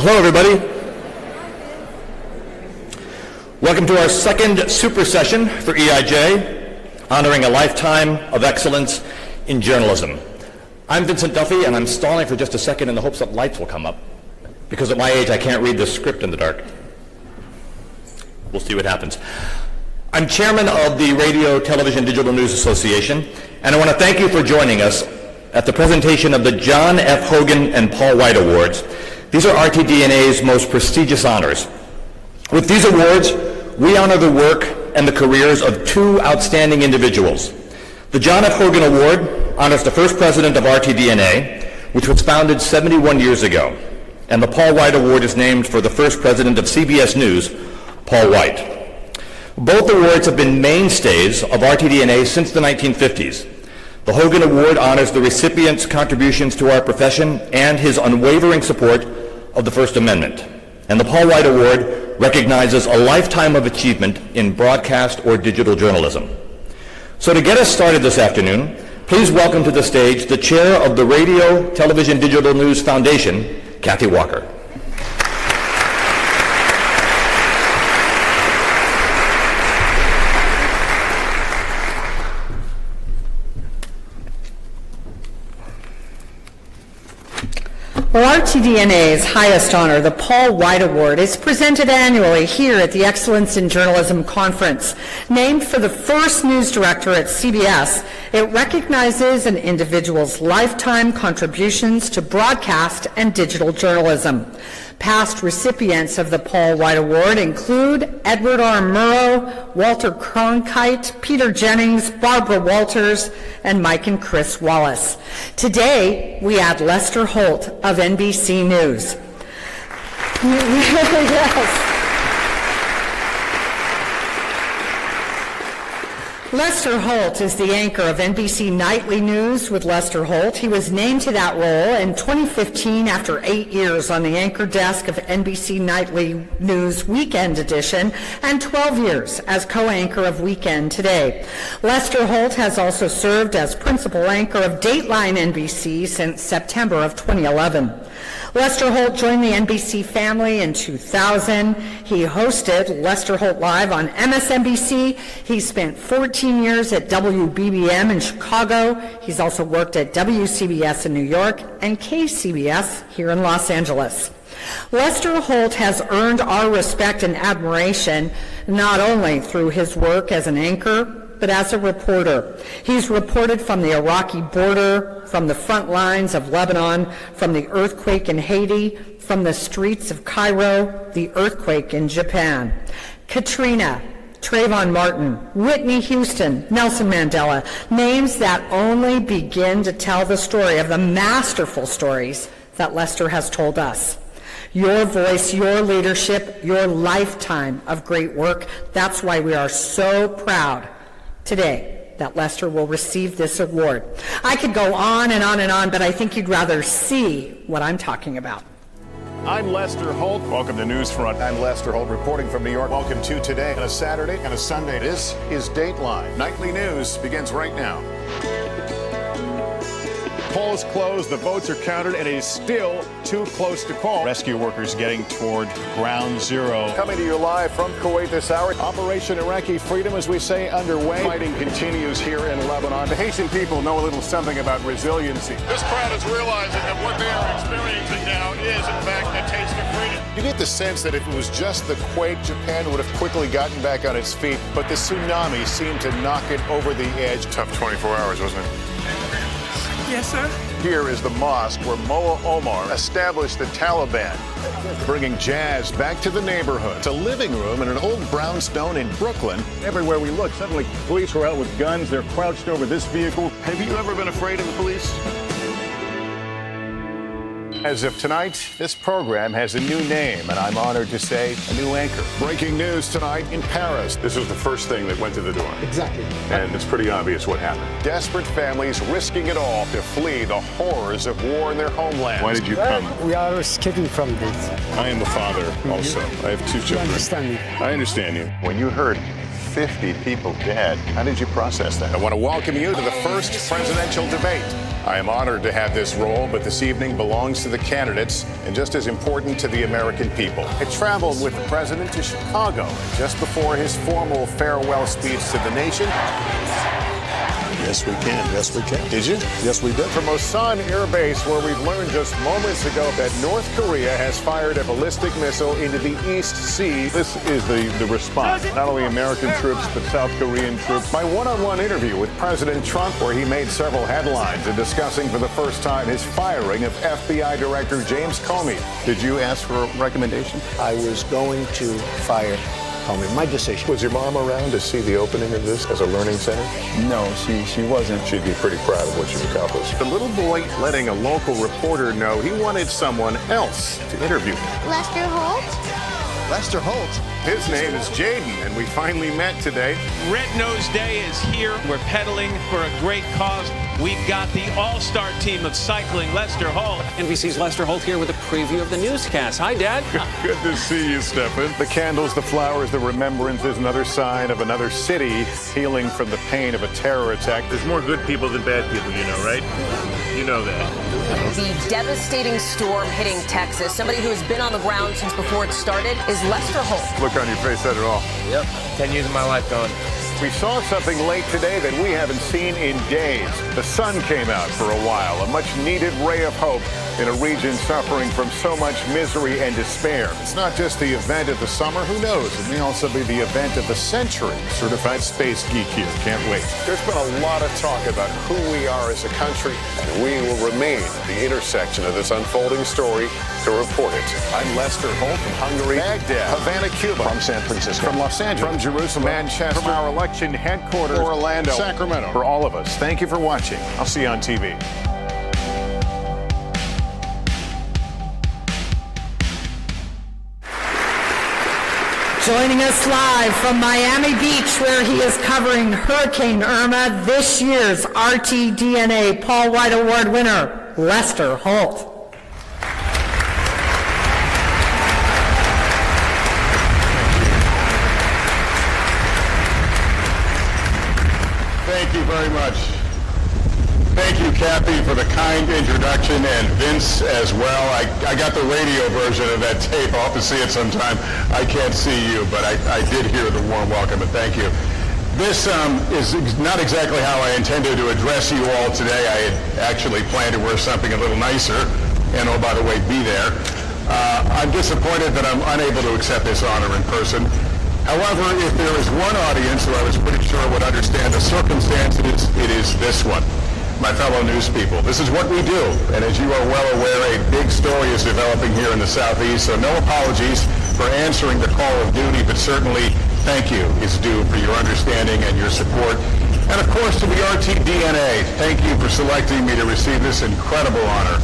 Hello, everybody. Welcome to our second super session for EIJ, honoring a lifetime of excellence in journalism. I'm Vincent Duffy, and I'm stalling for just a second in the hopes that lights will come up, because at my age, I can't read this script in the dark. We'll see what happens. I'm chairman of the Radio, Television, Digital News Association, and I want to thank you for joining us at the presentation of the John F. Hogan and Paul White Awards. These are RTDNA's most prestigious honors. With these awards, we honor the work and the careers of two outstanding individuals. The John F. Hogan Award honors the first president of RTDNA, which was founded 71 years ago, and the Paul White Award is named for the first president of CBS News, Paul White. Both awards have been mainstays of RTDNA since the 1950s. The Hogan Award honors the recipient's contributions to our profession and his unwavering support of the First Amendment. And the Paul White Award recognizes a lifetime of achievement in broadcast or digital journalism. So to get us started this afternoon, please welcome to the stage the chair of the Radio, Television, Digital News Foundation, Kathy Walker. Well, RTDNA's highest honor, the Paul White Award, is presented annually here at the Excellence in Journalism Conference. Named for the first news director at CBS, it recognizes an individual's lifetime contributions to broadcast and digital journalism. Past recipients of the Paul White Award include Edward R. Murrow, Walter Cronkite, Peter Jennings, Barbara Walters, and Mike and Chris Wallace. Today, we add Lester Holt of NBC News. Yes. Lester Holt is the anchor of NBC Nightly News with Lester Holt. He was named to that role in 2015 after 8 years on the anchor desk of NBC Nightly News Weekend Edition and 12 years as co-anchor of Weekend Today. Lester Holt has also served as principal anchor of Dateline NBC since September of 2011. Lester Holt joined the NBC family in 2000. He hosted Lester Holt Live on MSNBC. He spent 14 years at WBBM in Chicago. He's also worked at WCBS in New York and KCBS here in Los Angeles. Lester Holt has earned our respect and admiration not only through his work as an anchor, but as a reporter. He's reported from the Iraqi border, from the front lines of Lebanon, from the earthquake in Haiti, from the streets of Cairo, the earthquake in Japan. Katrina, Trayvon Martin, Whitney Houston, Nelson Mandela, names that only begin to tell the story of the masterful stories that Lester has told us. Your voice, your leadership, your lifetime of great work, that's why we are so proud today that Lester will receive this award. I could go on and on and on, but I think you'd rather see what I'm talking about. I'm Lester Holt. Welcome to Newsfront. I'm Lester Holt reporting from New York. Welcome to Today on a Saturday and a Sunday. This is Dateline. Nightly news begins right now. Polls closed, the votes are counted, and it is still too close to call. Rescue workers getting toward ground zero. Coming to you live from Kuwait this hour. Operation Iraqi Freedom, as we say, underway. Fighting continues here in Lebanon. The Haitian people know a little something about resiliency. This crowd is realizing that what they are experiencing now is, in fact, a taste of freedom. You get the sense that if it was just the quake, Japan would have quickly gotten back on its feet, but the tsunami seemed to knock it over the edge. Tough 24 hours, wasn't it? Yes, sir. Here is the mosque where Mullah Omar established the Taliban, bringing jazz back to the neighborhood. It's a living room in an old brownstone in Brooklyn. Everywhere we look, suddenly police were out with guns. They're crouched over this vehicle. Have you ever been afraid of the police? As of tonight, this program has a new name, and I'm honored to say a new anchor. Breaking news tonight in Paris. This was the first thing that went to the door. Exactly. And it's pretty obvious what happened. Desperate families risking it all to flee the horrors of war in their homelands. Why did you come? We are escaping from this. I am a father also. I have 2 children. You understand me? I understand you. When you heard 50 people dead, how did you process that? I want to welcome you to the first presidential debate. I am honored to have this role, but this evening belongs to the candidates and just as important to the American people. I traveled with the president to Chicago just before his formal farewell speech to the nation. Yes, we can. Yes, we can. Did you? Yes, we did. From Osan Air Base, where we've learned just moments ago that North Korea has fired a ballistic missile into the East Sea. This is the response. Not only American troops, but South Korean troops. My one-on-one interview with President Trump, where he made several headlines in discussing for the first time his firing of FBI Director James Comey. Did you ask for a recommendation? I was going to fire Comey. My decision. Was your mom around to see the opening of this as a learning center? No, she wasn't. She'd be pretty proud of what you've accomplished. The little boy letting a local reporter know he wanted someone else to interview him. Lester Holt? Lester Holt. His name is Jaden, and we finally met today. Red Nose Day is here. We're pedaling for a great cause. We've got the all-star team of cycling, Lester Holt. NBC's Lester Holt here with a preview of the newscast. Hi, Dad. Good to see you, Stephen. The candles, the flowers, the remembrances, another sign of another city healing from the pain of a terror attack. There's more good people than bad people, you know, right? You know that. The devastating storm hitting Texas. Somebody who has been on the ground since before it started is Lester Holt. Look on your face said it all. Yep. 10 years of my life gone. We saw something late today that we haven't seen in days. The sun came out for a while, a much-needed ray of hope in a region suffering from so much misery and despair. It's not just the event of the summer, who knows? It may also be the event of the century. Certified space geek here, can't wait. There's been a lot of talk about who we are as a country, and we will remain at the intersection of this unfolding story to report it. I'm Lester Holt from Hungary, Baghdad, Havana, Cuba, From San Francisco. from Los Angeles, from Jerusalem, Manchester, from our election headquarters, Orlando, Sacramento. For all of us, thank you for watching. I'll see you on TV. Joining us live from Miami Beach, where he is covering Hurricane Irma, this year's RTDNA Paul White Award winner, Lester Holt. Thank you very much. Thank you, Kathy, for the kind introduction, and Vince as well. I got the radio version of that tape. I'll have to see it sometime. I can't see you, but I did hear the warm welcome, and thank you. This is not exactly how I intended to address you all today. I had actually planned to wear something a little nicer, and oh, by the way, be there. I'm disappointed that I'm unable to accept this honor in person. However, if there is one audience who I was pretty sure would understand the circumstances, it is this one. My fellow news people, this is what we do, and as you are well aware, a big story is developing here in the Southeast, so no apologies for answering the call of duty, but certainly thank you is due for your understanding and your support. And of course to the RTDNA, thank you for selecting me to receive this incredible honor.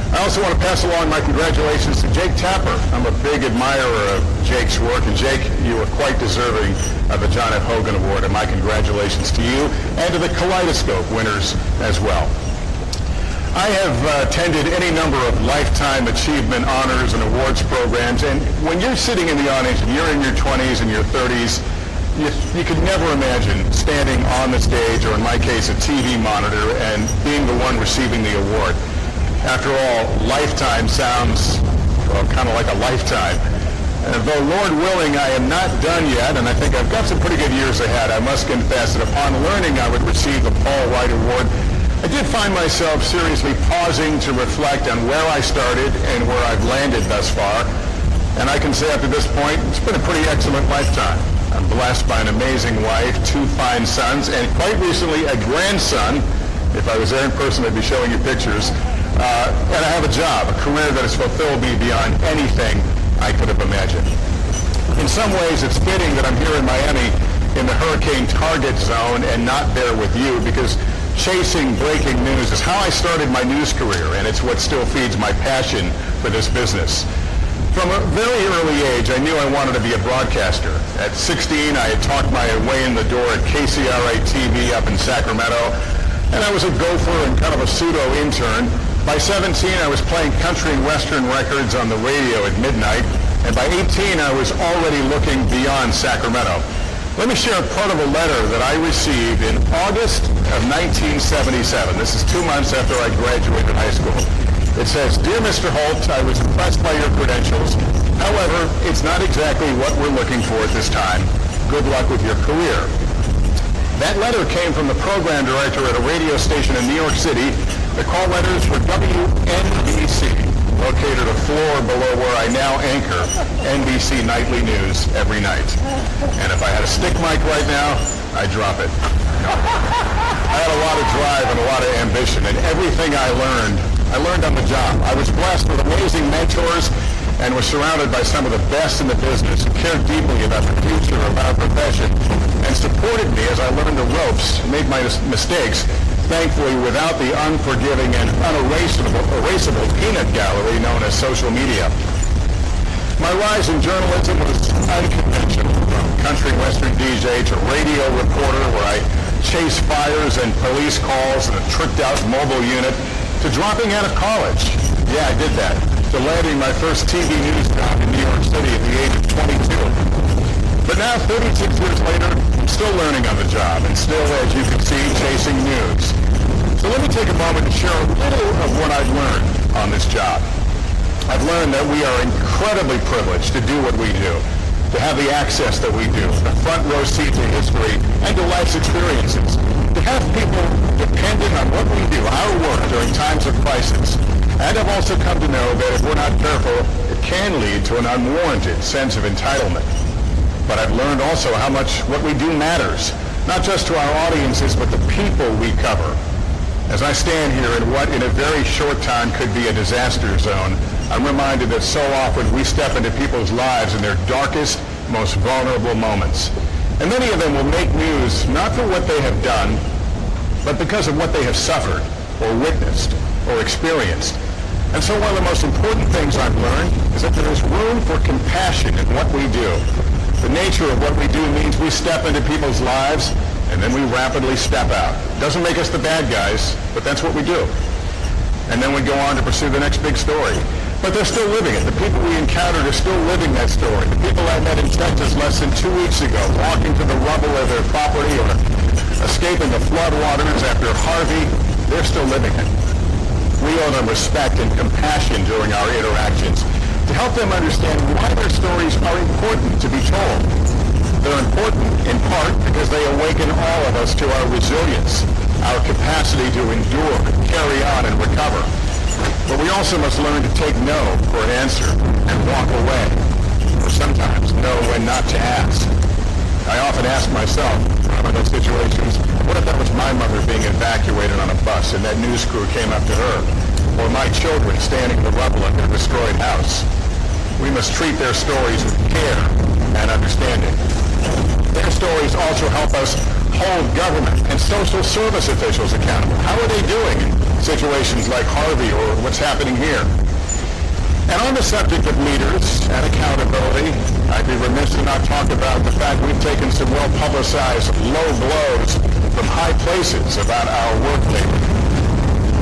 I also want to pass along my congratulations to Jake Tapper. I'm a big admirer of Jake's work, and Jake, you are quite deserving of the John F. Hogan Award, and my congratulations to you and to the Kaleidoscope winners as well. I have attended any number of lifetime achievement honors and awards programs, and when you're sitting in the audience and you're in your 20s and your 30s, you could never imagine standing on the stage, or in my case, a TV monitor, and being the one receiving the award. After all, lifetime sounds, well, kind of like a lifetime. And though, Lord willing, I am not done yet, and I think I've got some pretty good years ahead, I must confess that upon learning I would receive the Paul White Award, I did find myself seriously pausing to reflect on where I started and where I've landed thus far. And I can say up to this point, it's been a pretty excellent lifetime. I'm blessed by an amazing wife, 2 fine sons, and quite recently a grandson. If I was there in person, I'd be showing you pictures. And I have a job, a career that has fulfilled me beyond anything I could have imagined. In some ways, it's fitting that I'm here in Miami in the hurricane target zone and not there with you, because chasing breaking news is how I started my news career, and it's what still feeds my passion for this business. From a very early age, I knew I wanted to be a broadcaster. At 16, I had talked my way in the door at KCRA-TV up in Sacramento, and I was a gopher and kind of a pseudo-intern. By 17, I was playing country and western records on the radio at midnight, and by 18, I was already looking beyond Sacramento. Let me share part of a letter that I received in August of 1977. This is 2 months after I graduated high school. It says, "Dear Mr. Holt, I was impressed by your credentials. However, it's not exactly what we're looking for at this time. Good luck with your career." That letter came from the program director at a radio station in New York City. The call letters were WNBC, located a floor below where I now anchor NBC Nightly News every night. And if I had a stick mic right now, I'd drop it. I had a lot of drive and a lot of ambition, and everything I learned on the job. I was blessed with amazing mentors and was surrounded by some of the best in the business who cared deeply about the future of our profession and supported me as I learned the ropes and made my mistakes, thankfully without the unforgiving and unerasable peanut gallery known as social media. My rise in journalism was unconventional, from country western DJ to radio reporter where I chased fires and police calls in a tricked-out mobile unit, to dropping out of college. Yeah, I did that. To landing my first TV news job in New York City at the age of 22. But now, 36 years later, I'm still learning on the job and still, as you can see, chasing news. So let me take a moment to share a little of what I've learned on this job. I've learned that we are incredibly privileged to do what we do, to have the access that we do, the front row seat to history and to life's experiences, to have people dependent on what we do, our work, during times of crisis. And I've also come to know that if we're not careful, it can lead to an unwarranted sense of entitlement. But I've learned also how much what we do matters, not just to our audiences, but the people we cover. As I stand here in what in a very short time could be a disaster zone, I'm reminded that so often we step into people's lives in their darkest, most vulnerable moments. And many of them will make news not for what they have done, but because of what they have suffered or witnessed or experienced. And so one of the most important things I've learned is that there is room for compassion in what we do. The nature of what we do means we step into people's lives and then we rapidly step out. Doesn't make us the bad guys, but that's what we do. And then we go on to pursue the next big story. But they're still living it. The people we encountered are still living that story. The people I met in Texas less than 2 weeks ago, walking to the rubble of their property or escaping the floodwaters after Harvey, they're still living it. We owe them respect and compassion during our interactions to help them understand why their stories are important to be told. They're important in part because they awaken all of us to our resilience, our capacity to endure, carry on, and recover. But we also must learn to take no for an answer and walk away, or sometimes know when not to ask. I often ask myself, in those situations, what if that was my mother being evacuated on a bus and that news crew came up to her? Or my children standing in the rubble of their destroyed house? We must treat their stories with care and understanding. Their stories also help us hold government and social service officials accountable. How are they doing in situations like Harvey or what's happening here? And on the subject of leaders and accountability, I'd be remiss to not talk about the fact we've taken some well-publicized low blows from high places about our work labor.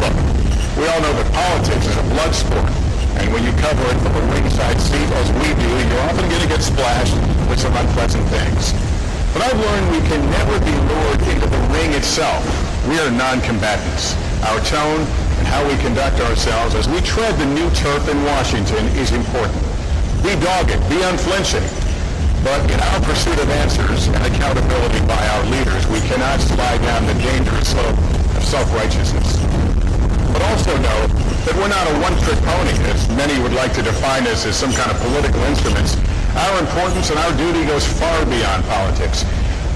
Look, we all know that politics is a blood sport, and when you cover it from a ringside seat, as we do, you're often going to get splashed with some unpleasant things. But I've learned we can never be lured into the ring itself. We are non-combatants. Our tone and how we conduct ourselves as we tread the new turf in Washington is important. Be dogged, be unflinching. But in our pursuit of answers and accountability by our leaders, we cannot slide down the dangerous slope of self-righteousness. But also know that we're not a one-trick pony, as many would like to define us as some kind of political instruments. Our importance and our duty goes far beyond politics.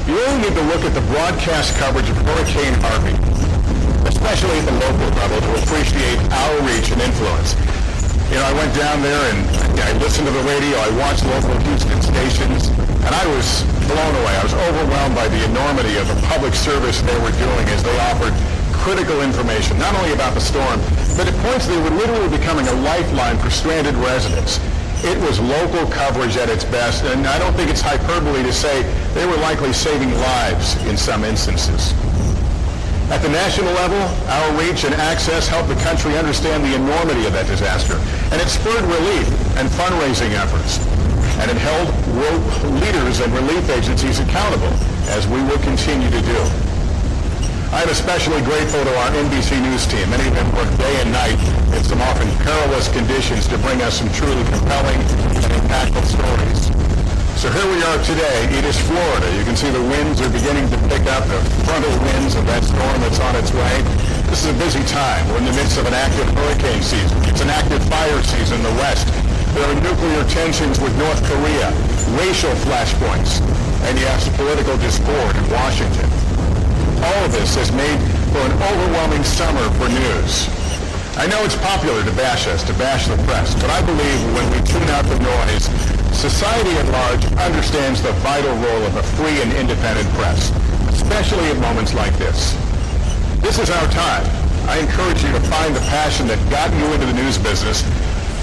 You only need to look at the broadcast coverage of Hurricane Harvey, especially at the local level, to appreciate our reach and influence. You know, I went down there and I listened to the radio, I watched local Houston stations, and I was blown away. I was overwhelmed by the enormity of the public service they were doing as they offered critical information, not only about the storm, but at points they were literally becoming a lifeline for stranded residents. It was local coverage at its best, and I don't think it's hyperbole to say they were likely saving lives in some instances. At the national level, our reach and access helped the country understand the enormity of that disaster, and it spurred relief and fundraising efforts. and it held leaders and relief agencies accountable, as we will continue to do. I'm especially grateful to our NBC News team. Many of them work day and night in some often perilous conditions to bring us some truly compelling and impactful stories. So here we are today. It is Florida. You can see the winds are beginning to pick up, the frontal winds of that storm that's on its way. This is a busy time. We're in the midst of an active hurricane season. It's an active fire season in the West. There are nuclear tensions with North Korea, racial flashpoints, and yes, political discord in Washington. All of this has made for an overwhelming summer for news. I know it's popular to bash us, to bash the press, but I believe when we tune out the noise, society at large understands the vital role of a free and independent press, especially at moments like this. This is our time. I encourage you to find the passion that got you into the news business.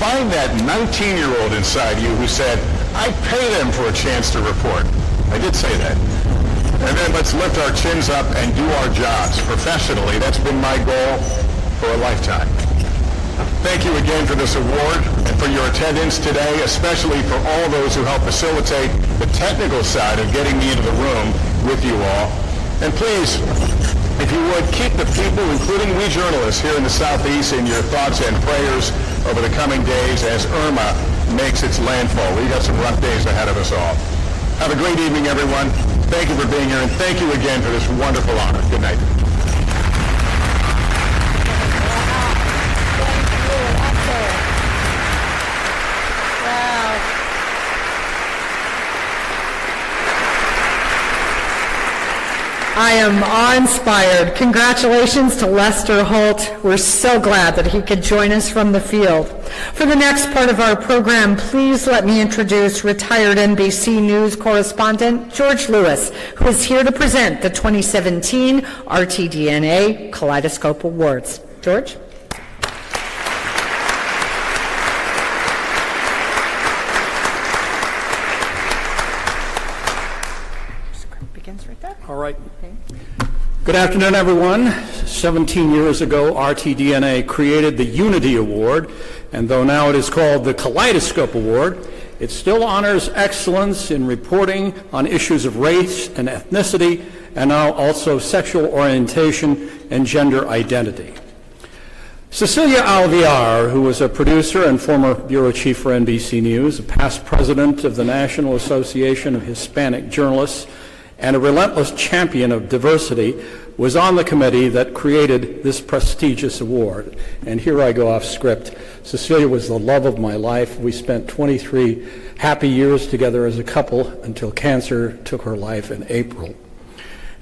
Find that 19-year-old inside you who said, I'd pay them for a chance to report. I did say that. And then let's lift our chins up and do our jobs professionally. That's been my goal for a lifetime. Thank you again for this award and for your attendance today, especially for all those who helped facilitate the technical side of getting me into the room with you all. And please, if you would, keep the people, including we journalists here in the Southeast, in your thoughts and prayers over the coming days as Irma makes its landfall. We've got some rough days ahead of us all. Have a great evening, everyone. Thank you for being here, and thank you again for this wonderful honor. Good night. I am awe-inspired. Congratulations to Lester Holt. We're so glad that he could join us from the field. For the next part of our program, please let me introduce retired NBC News correspondent George Lewis, who is here to present the 2017 RTDNA Kaleidoscope Awards. George? All right. Good afternoon, everyone. 17 years ago, RTDNA created the Unity Award, and though now it is called the Kaleidoscope Award, it still honors excellence in reporting on issues of race and ethnicity, and now also sexual orientation and gender identity. Cecilia Alvear, who was a producer and former bureau chief for NBC News, a past president of the National Association of Hispanic Journalists, and a relentless champion of diversity, was on the committee that created this prestigious award. And here I go off script. Cecilia was the love of my life. We spent 23 happy years together as a couple until cancer took her life in April.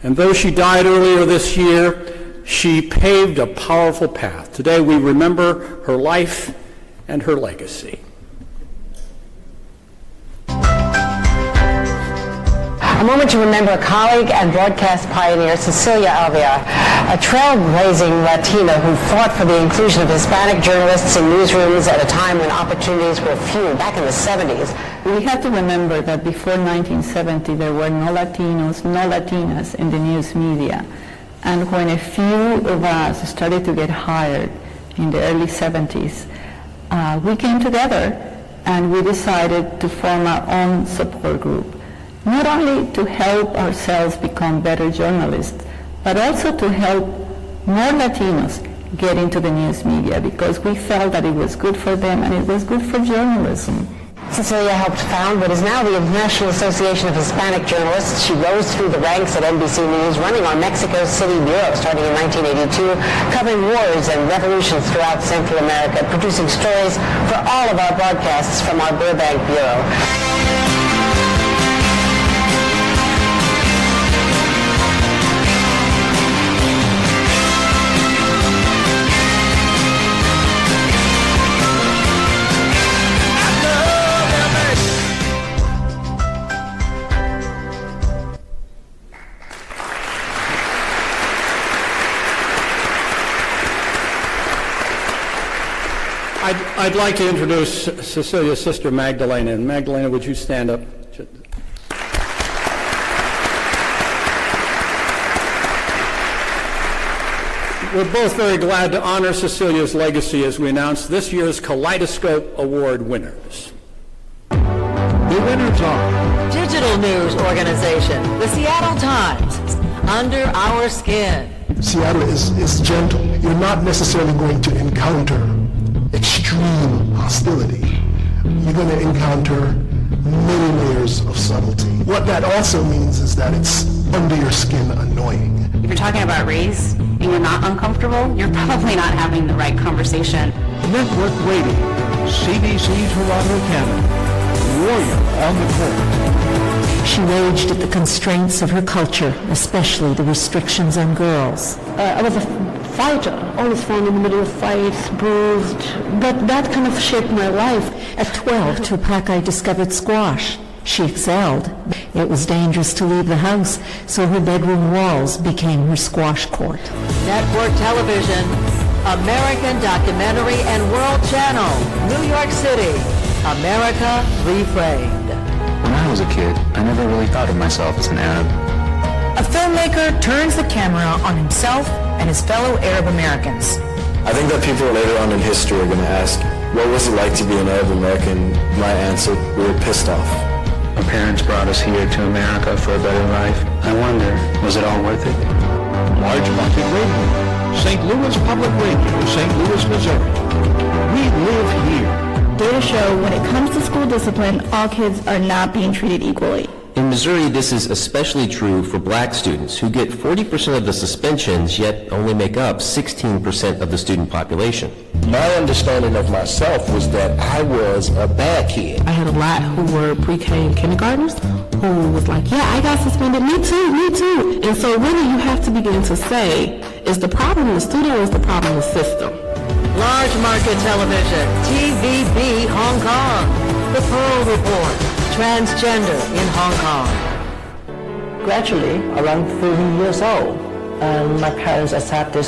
And though she died earlier this year, she paved a powerful path. Today we remember her life and her legacy. A moment to remember a colleague and broadcast pioneer, Cecilia Alvear, a trailblazing Latina who fought for the inclusion of Hispanic journalists in newsrooms at a time when opportunities were few, back in the 70s. We have to remember that before 1970, there were no Latinos, no Latinas in the news media. And when a few of us started to get hired in the early 70s, we came together and we decided to form our own support group. Not only to help ourselves become better journalists, but also to help more Latinos get into the news media, because we felt that it was good for them and it was good for journalism. Cecilia helped found what is now the International Association of Hispanic Journalists. She rose through the ranks at NBC News, running our Mexico City bureau starting in 1982, covering wars and revolutions throughout Central America, producing stories for all of our broadcasts from our Burbank bureau. I'd like to introduce Cecilia's sister, Magdalena. And Magdalena, would you stand up? We're both very glad to honor Cecilia's legacy as we announce this year's Kaleidoscope Award winners. The winners are. Digital news organization, the Seattle Times, under our skin. Seattle is gentle. You're not necessarily going to encounter extreme hostility. You're going to encounter many layers of subtlety. What that also means is that it's under your skin annoying. If you're talking about race and you're not uncomfortable, you're probably not having the right conversation. Network Radio, CBC Toronto, Canada. Warrior on the court. She raged at the constraints of her culture, especially the restrictions on girls. I was a fighter, always found in the middle of fights, bruised, but that kind of shaped my life. At 12, Tupac discovered squash. She excelled. It was dangerous to leave the house, so her bedroom walls became her squash court. Network television, American Documentary and World Channel, New York City, America Reframed. When I was a kid, I never really thought of myself as an Arab. A filmmaker turns the camera on himself and his fellow Arab Americans. I think that people later on in history are going to ask, what was it like to be an Arab American? My answer, we were pissed off. Our parents brought us here to America for a better life. I wonder, was it all worth it? Large Market Radio, St. Louis Public Radio, St. Louis, Missouri. We live here. Data show when it comes to school discipline, all kids are not being treated equally. In Missouri, this is especially true for black students who get 40% of the suspensions, yet only make up 16% of the student population. My understanding of myself was that I was a bad kid. I had a lot who were pre-K and kindergartners who was like, yeah, I got suspended, me too. And so really you have to begin to say, is the problem the student or is the problem the system? Large market television, TVB Hong Kong, The Pearl Report, transgender in Hong Kong. Gradually, around 30 years old, my parents accepted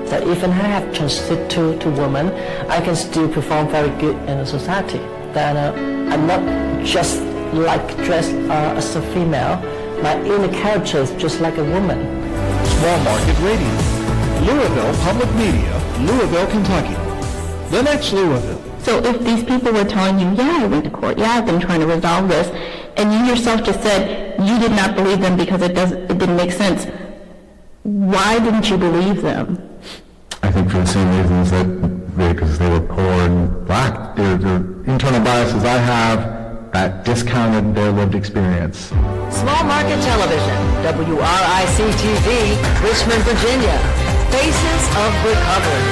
that even I have transited to woman, I can still perform very good in the society. That I'm not just like dressed as a female, my inner character is just like a woman. Small Market Radio, Louisville Public Media, Louisville, Kentucky. The next Louisville. So if these people were telling you, yeah, I went to court, yeah, I've been trying to resolve this, and you yourself just said you did not believe them because it didn't make sense, why didn't you believe them? I think for the same reasons that because they were poor and black. There are internal biases I have that discounted their lived experience. Small market television, WRIC-TV, Richmond, Virginia. Faces of Recovery.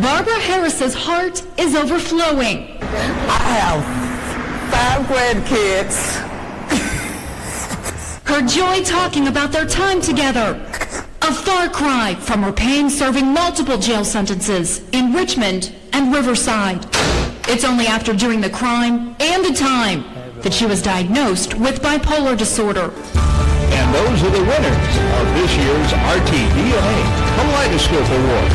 Barbara Harris's heart is overflowing. I have 5 grandkids. Her joy talking about their time together. A far cry from her pain serving multiple jail sentences in Richmond and Riverside. It's only after doing the crime and the time that she was diagnosed with bipolar disorder. And those are the winners of this year's RTDNA Kaleidoscope Awards.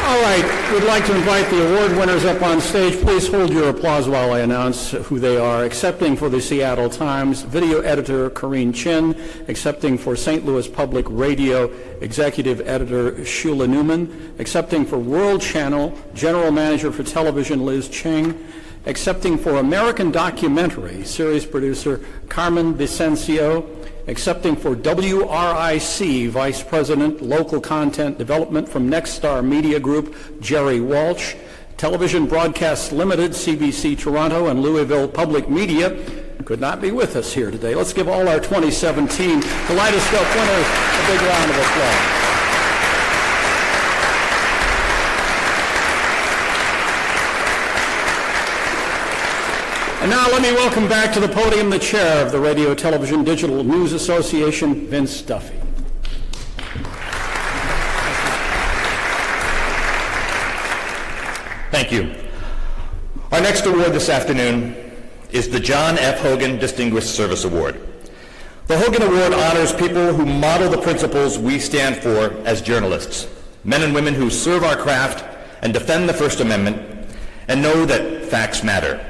All right, we'd like to invite the award winners up on stage. Please hold your applause while I announce who they are. Accepting for the Seattle Times, video editor Corinne Chin. Accepting for St. Louis Public Radio, executive editor Shula Newman. Accepting for World Channel, general manager for television Liz Cheng. Accepting for American Documentary, series producer Carmen Vicencio. Accepting for WRIC, Vice President, Local Content Development from Nexstar Media Group, Jerry Walsh. Television Broadcast Limited, CBC Toronto and Louisville Public Media could not be with us here today. Let's give all our 2017 Kaleidoscope winners a big round of applause. And now let me welcome back to the podium the chair of the Radio Television Digital News Association, Vince Duffy. Thank you. Our next award this afternoon is the John F. Hogan Distinguished Service Award. The Hogan Award honors people who model the principles we stand for as journalists, men and women who serve our craft and defend the First Amendment and know that facts matter.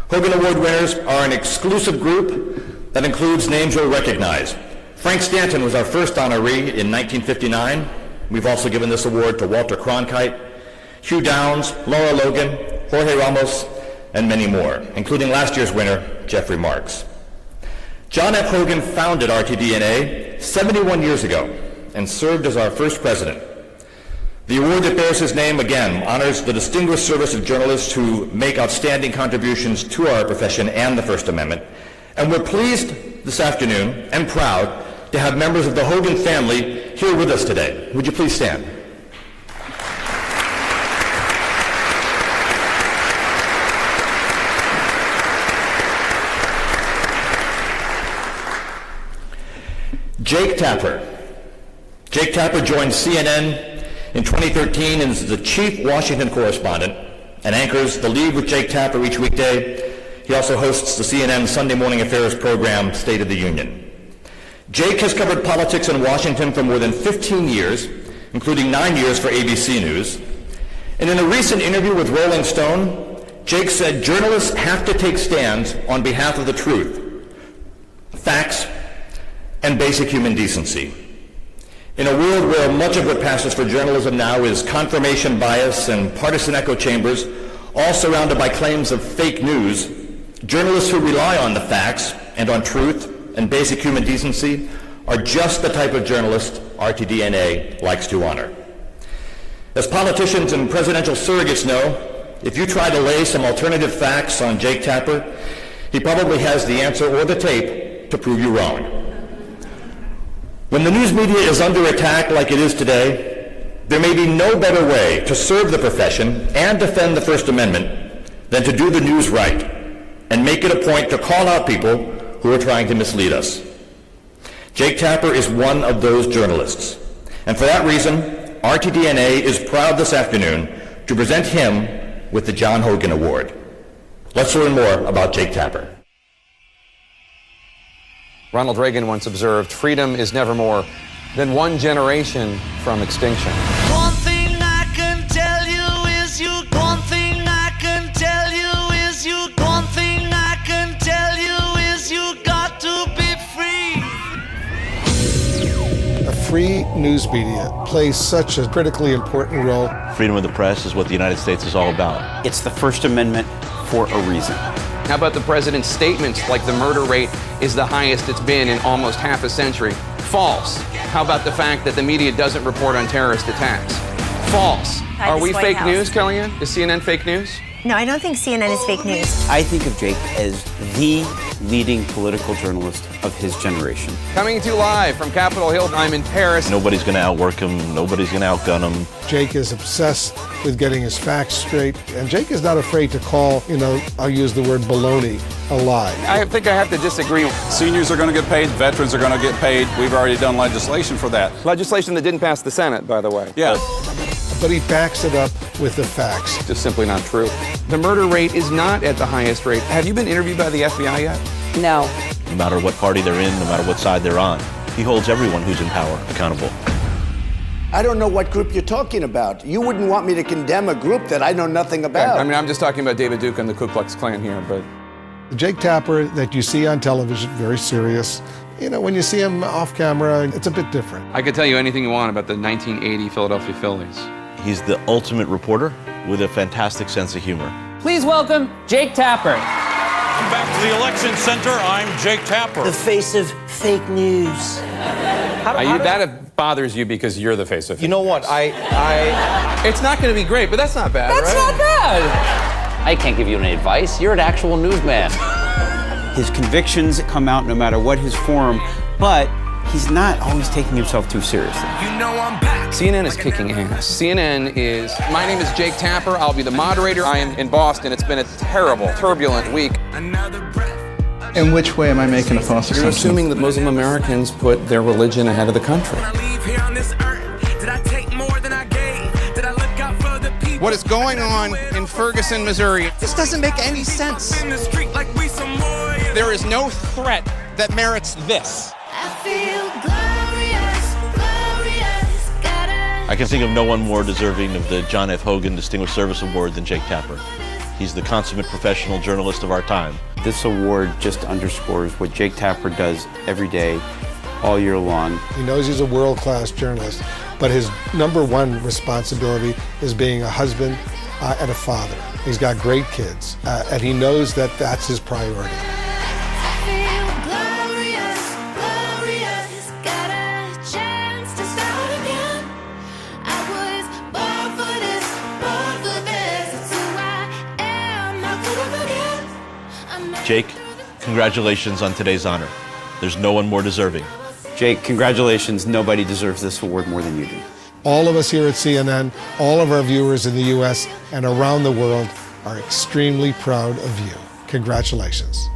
Hogan Award winners are an exclusive group that includes names you'll recognize. Frank Stanton was our first honoree in 1959. We've also given this award to Walter Cronkite, Hugh Downs, Laura Logan, Jorge Ramos, and many more, including last year's winner, Jeffrey Marks. John F. Hogan founded RTDNA 71 years ago and served as our first president. The award that bears his name, again, honors the distinguished service of journalists who make outstanding contributions to our profession and the First Amendment. And we're pleased this afternoon and proud to have members of the Hogan family here with us today. Would you please stand? Jake Tapper. Jake Tapper joined CNN in 2013 and is the chief Washington correspondent and anchors The Lead with Jake Tapper each weekday. He also hosts the CNN Sunday Morning Affairs program, State of the Union. Jake has covered politics in Washington for more than 15 years, including 9 years for ABC News. And in a recent interview with Rolling Stone, Jake said journalists have to take stands on behalf of the truth, facts, and basic human decency. In a world where much of what passes for journalism now is confirmation bias and partisan echo chambers, all surrounded by claims of fake news, journalists who rely on the facts and on truth and basic human decency are just the type of journalist RTDNA likes to honor. As politicians and presidential surrogates know, if you try to lay some alternative facts on Jake Tapper, he probably has the answer or the tape to prove you wrong. When the news media is under attack like it is today, there may be no better way to serve the profession and defend the First Amendment than to do the news right and make it a point to call out people who are trying to mislead us. Jake Tapper is one of those journalists. And for that reason, RTDNA is proud this afternoon to present him with the John Hogan Award. Let's learn more about Jake Tapper. Ronald Reagan once observed, freedom is never more than one generation from extinction. One thing I can tell you is you. One thing I can tell you is you. One thing I can tell you is you got to be free. A free news media plays such a critically important role. Freedom of the press is what the United States is all about. It's the First Amendment for a reason. How about the president's statements like the murder rate is the highest it's been in almost half a century? False. How about the fact that the media doesn't report on terrorist attacks? False. Are we fake news, Kellyanne? Is CNN fake news? No, I don't think CNN is fake news. I think of Jake as the leading political journalist of his generation. Coming to you live from Capitol Hill, I'm in Paris. Nobody's going to outwork him. Nobody's going to outgun him. Jake is obsessed with getting his facts straight, and Jake is not afraid to call, I'll use the word baloney, a lie. I think I have to disagree. Seniors are going to get paid. Veterans are going to get paid. We've already done legislation for that. Legislation that didn't pass the Senate, by the way. Yeah. But he backs it up with the facts. Just simply not true. The murder rate is not at the highest rate. Have you been interviewed by the FBI yet? No. No matter what party they're in, no matter what side they're on, he holds everyone who's in power accountable. I don't know what group you're talking about. You wouldn't want me to condemn a group that I know nothing about. I mean, I'm just talking about David Duke and the Ku Klux Klan here, but... Jake Tapper that you see on television, very serious. When you see him off camera, it's a bit different. I could tell you anything you want about the 1980 Philadelphia Phillies. He's the ultimate reporter with a fantastic sense of humor. Please welcome Jake Tapper. Back to the election center, I'm Jake Tapper. The face of fake news. That bothers you because you're the face of fake You know what, It's not going to be great, but that's not bad, That's right? not bad. I can't give you any advice. You're an actual newsman. His convictions come out no matter what his form, but he's not always taking himself too seriously. CNN is kicking ass. CNN is... My name is Jake Tapper. I'll be the moderator. I am in Boston. It's been a terrible, turbulent week. In which way am I making a false assumption? You're assuming that Muslim Americans put their religion ahead of the country. What is going on in Ferguson, Missouri? This doesn't make any sense. There is no threat that merits this. I can think of no one more deserving of the John F. Hogan Distinguished Service Award than Jake Tapper. He's the consummate professional journalist of our time. This award just underscores what Jake Tapper does every day, all year long. He knows he's a world-class journalist, but his number one responsibility is being a husband and a father. He's got great kids, and he knows that that's his priority. Jake, congratulations on today's honor. There's no one more deserving. Jake, congratulations. Nobody deserves this award more than you do. All of us here at CNN, all of our viewers in the U.S. and around the world are extremely proud of you. Congratulations.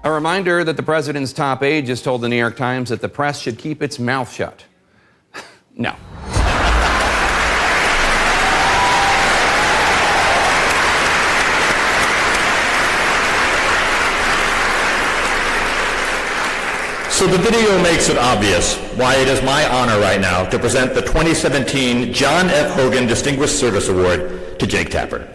A reminder that the president's top aide just told the New York Times that the press should keep its mouth shut. No. So the video makes it obvious why it is my honor right now to present the 2017 John F. Hogan Distinguished Service Award to Jake Tapper.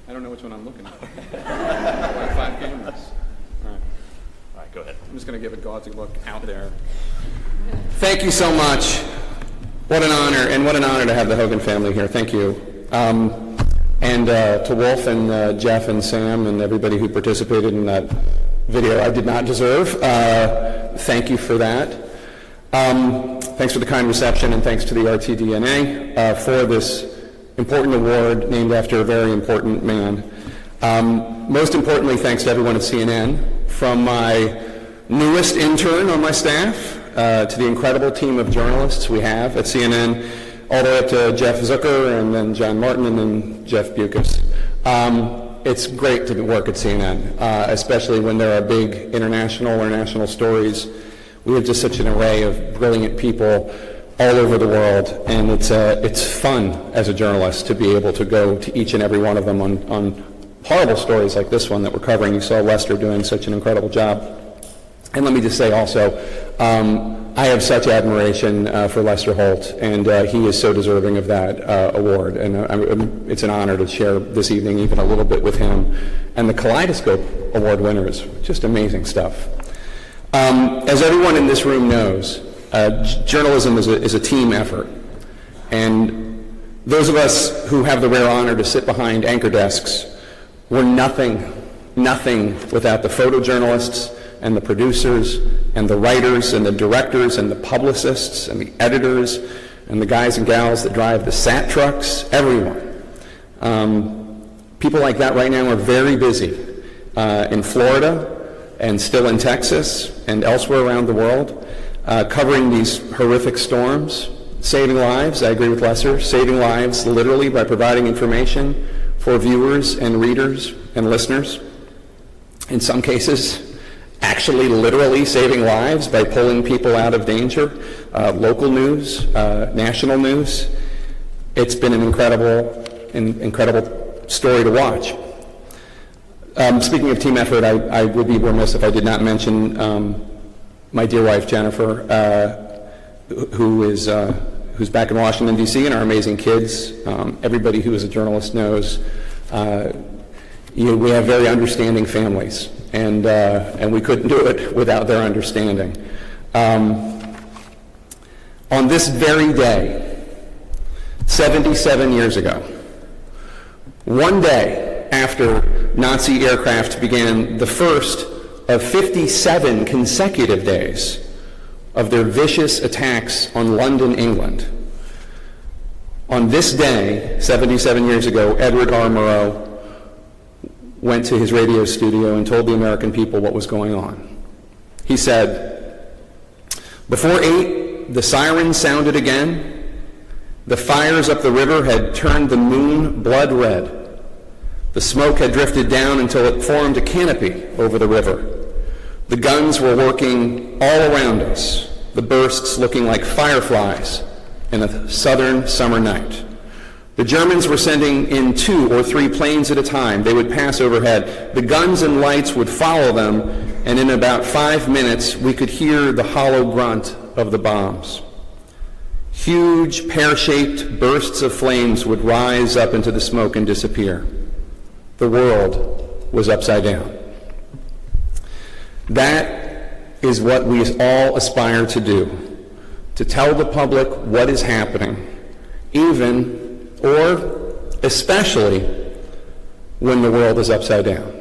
I don't know which one I'm looking at. Like 5 cameras. All right, go ahead. I'm just going to give a gauzy look out there. Thank you so much. What an honor, and what an honor to have the Hogan family here. Thank you. And to Wolf and Jeff and Sam and everybody who participated in that video I did not deserve. Thank you for that. Thanks for the kind reception, and thanks to the RTDNA for this important award named after a very important man. Most importantly, thanks to everyone at CNN, from my newest intern on my staff to the incredible team of journalists we have at CNN, all the way up to Jeff Zucker and then John Martin and then Jeff Bukas. It's great to work at CNN, especially when there are big international or national stories. We have just such an array of brilliant people all over the world, and it's fun as a journalist to be able to go to each and every one of them on horrible stories like this one that we're covering. You saw Lester doing such an incredible job. And let me just say also, I have such admiration for Lester Holt, and he is so deserving of that award. And it's an honor to share this evening even a little bit with him. And the Kaleidoscope Award winners, just amazing stuff. As everyone in this room knows, journalism is a team effort. And those of us who have the rare honor to sit behind anchor desks, we're nothing without the photojournalists and the producers and the writers and the directors and the publicists and the editors and the guys and gals that drive the sat trucks, everyone. People like that right now are very busy in Florida and still in Texas and elsewhere around the world, covering these horrific storms, saving lives. I agree with Lester, saving lives literally by providing information for viewers and readers and listeners. In some cases, actually literally saving lives by pulling people out of danger. Local news, national news. It's been an incredible story to watch. Speaking of team effort, I would be remiss if I did not mention my dear wife Jennifer, who's back in Washington D.C., and our amazing kids. Everybody who is a journalist knows we have very understanding families, and we couldn't do it without their understanding. On this very day, 77 years ago, one day after Nazi aircraft began the first of 57 consecutive days of their vicious attacks on London, England, on this day, 77 years ago, Edward R. Murrow went to his radio studio and told the American people what was going on. He said, "Before 8, the sirens sounded again. The fires up the river had turned the moon blood red. The smoke had drifted down until it formed a canopy over the river. The guns were working all around us, the bursts looking like fireflies in a southern summer night. The Germans were sending in 2 or 3 planes at a time. They would pass overhead. The guns and lights would follow them, and in about 5 minutes, we could hear the hollow grunt of the bombs. Huge pear-shaped bursts of flames would rise up into the smoke and disappear. The world was upside down. That is what we all aspire to do, to tell the public what is happening, even or especially when the world is upside down.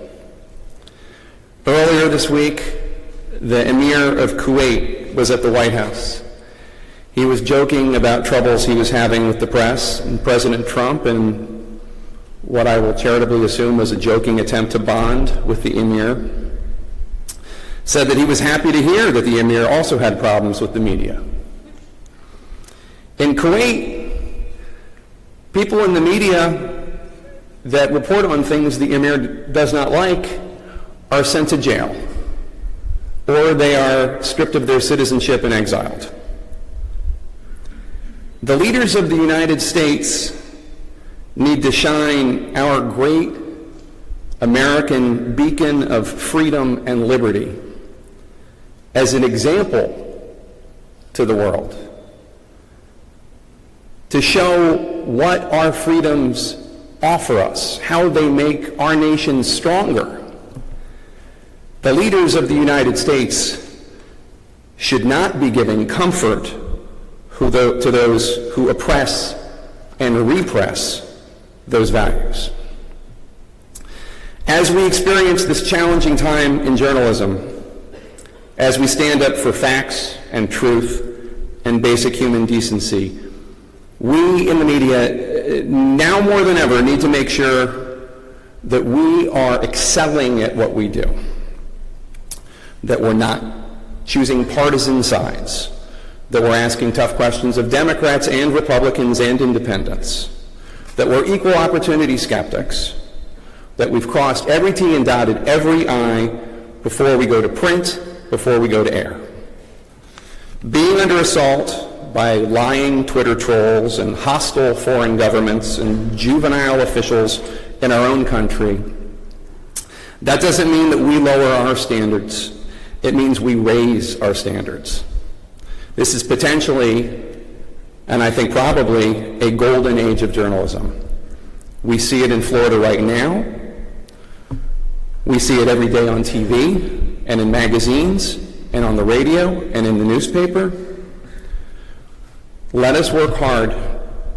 Earlier this week, the Emir of Kuwait was at the White House. He was joking about troubles he was having with the press and President Trump, and what I will charitably assume was a joking attempt to bond with the Emir. Said that he was happy to hear that the Emir also had problems with the media. In Kuwait, people in the media that report on things the Emir does not like are sent to jail, or they are stripped of their citizenship and exiled. The leaders of the United States need to shine our great American beacon of freedom and liberty as an example to the world, to show what our freedoms offer us, how they make our nation stronger. The leaders of the United States should not be giving comfort to those who oppress and repress those values. As we experience this challenging time in journalism, as we stand up for facts and truth and basic human decency, we in the media, now more than ever, need to make sure that we are excelling at what we do, that we're not choosing partisan sides, that we're asking tough questions of Democrats and Republicans and independents, that we're equal opportunity skeptics, that we've crossed every T and dotted every I before we go to print, before we go to air. Being under assault by lying Twitter trolls and hostile foreign governments and juvenile officials in our own country, that doesn't mean that we lower our standards. It means we raise our standards. This is potentially, and I think probably, a golden age of journalism. We see it in Florida right now. We see it every day on TV and in magazines and on the radio and in the newspaper. Let us work hard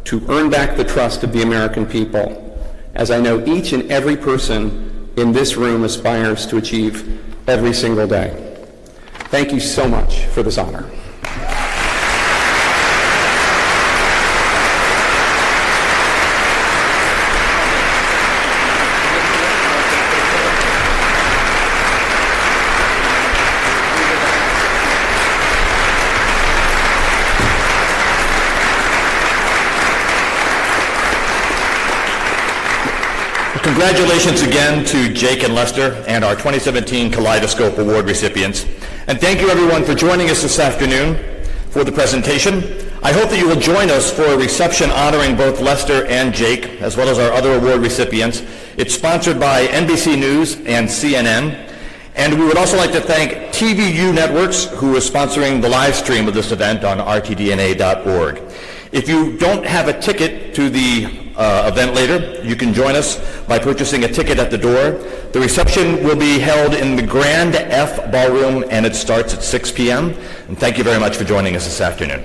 to earn back the trust of the American people, as I know each and every person in this room aspires to achieve every single day. Thank you so much for this honor. Congratulations again to Jake and Lester and our 2017 Kaleidoscope Award recipients. And thank you everyone for joining us this afternoon for the presentation. I hope that you will join us for a reception honoring both Lester and Jake, as well as our other award recipients. It's sponsored by NBC News and CNN. And we would also like to thank TVU Networks, who is sponsoring the live stream of this event on RTDNA.org. If you don't have a ticket to the event later, you can join us by purchasing a ticket at the door. The reception will be held in the Grand F Ballroom, and it starts at 6 p.m. And thank you very much for joining us this afternoon.